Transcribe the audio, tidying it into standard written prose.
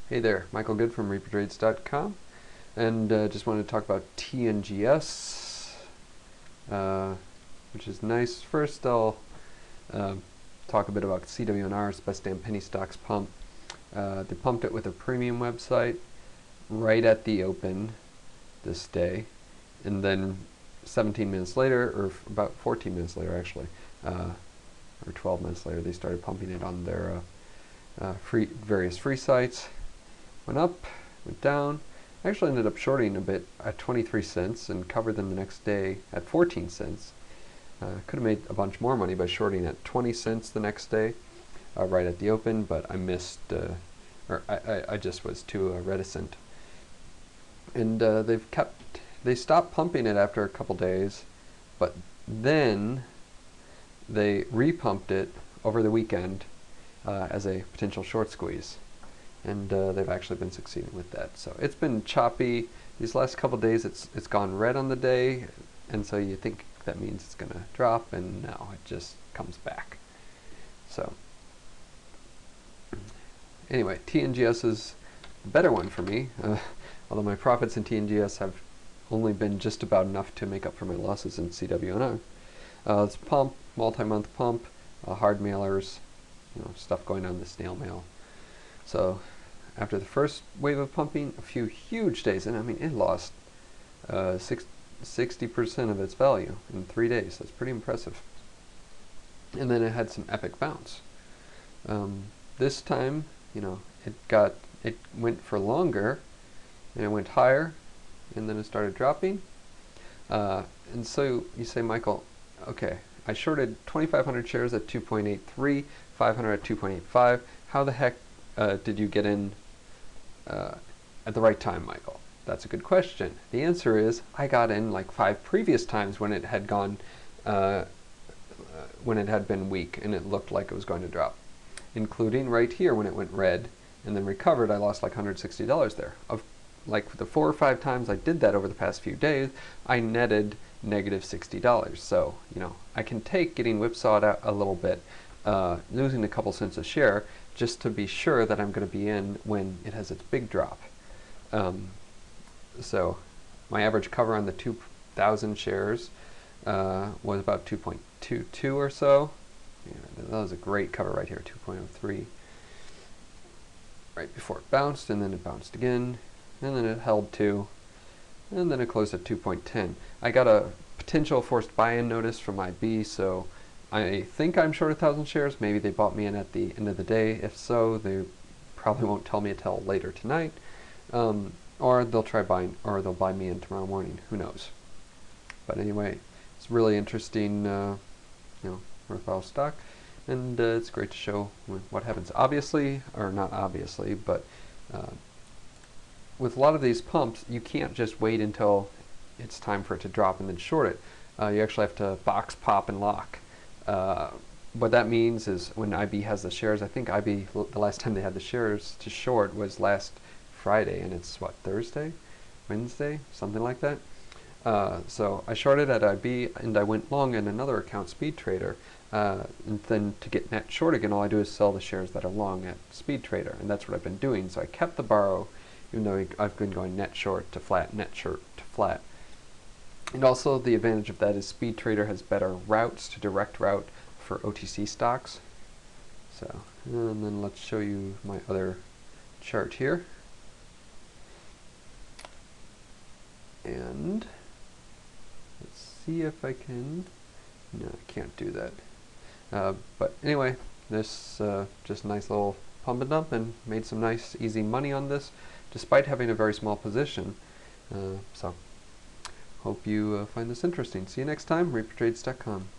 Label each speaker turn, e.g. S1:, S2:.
S1: Hey there, Michael Good from ReaperTrades.com, and just wanted to talk about TNGS, which is nice. First, I'll talk a bit about CWNR's Best Damn Penny Stocks pump. They pumped it with a premium website right at the open this day, and then 17 minutes later, or about 14 minutes later actually, or 12 minutes later, they started pumping it on their various free sites. Went up, went down. I actually ended up shorting a bit at 23 cents and covered them the next day at 14 cents. Could have made a bunch more money by shorting at 20 cents the next day, right at the open, but I missed, or I just was too reticent. And they stopped pumping it after a couple days, but then they repumped it over the weekend as a potential short squeeze. And they've actually been succeeding with that. So it's been choppy. These last couple days it's gone red on the day, and so you think that means it's going to drop, and no, it just comes back. So anyway, TNGS is a better one for me, although my profits in TNGS have only been just about enough to make up for my losses in CWNR. It's pump, multi-month pump, hard mailers, stuff going on the snail mail. So after the first wave of pumping, a few huge days, and I mean it lost 60% of its value in 3 days. That's pretty impressive. And then it had some epic bounce. This time, it went for longer, and it went higher, and then it started dropping. And so you say, Michael, okay, I shorted 2,500 shares at 2.83, 500 at 2.85. How the heck did you get in at the right time, Michael? That's a good question. The answer is I got in like 5 previous times when it had gone, when it had been weak and it looked like it was going to drop, including right here when it went red and then recovered. I lost like $160 there. Of like the 4 or 5 times I did that over the past few days, I netted negative $60. So I can take getting whipsawed out a little bit, losing a couple cents a share, just to be sure that I'm going to be in when it has its big drop. So my average cover on the 2,000 shares was about 2.22 or so. That was a great cover right here, 2.03. Right before it bounced, and then it bounced again, and then it held 2, and then it closed at 2.10. I got a potential forced buy-in notice from IB, so I think I'm short 1,000 shares. Maybe they bought me in at the end of the day. If so, they probably won't tell me until later tonight, or they'll try buying, or they'll buy me in tomorrow morning. Who knows? But anyway, it's really interesting, worthwhile stock, and it's great to show what happens. Obviously, or not obviously, but with a lot of these pumps, you can't just wait until it's time for it to drop and then short it. You actually have to box, pop, and lock. What that means is when IB has the shares, I think IB, the last time they had the shares to short was last Friday, and it's what, Thursday? Wednesday? Something like that. So I shorted at IB, and I went long in another account, Speed Trader. And then to get net short again, all I do is sell the shares that are long at Speed Trader, and that's what I've been doing. So I kept the borrow, even though I've been going net short to flat, net short to flat. And also the advantage of that is Speed Trader has better routes to direct route for OTC stocks. So, and then let's show you my other chart here. And let's see if I can, no, I can't do that. But anyway, this just a nice little pump and dump, and made some nice easy money on this despite having a very small position. So hope you find this interesting. See you next time, ReaperTrades.com.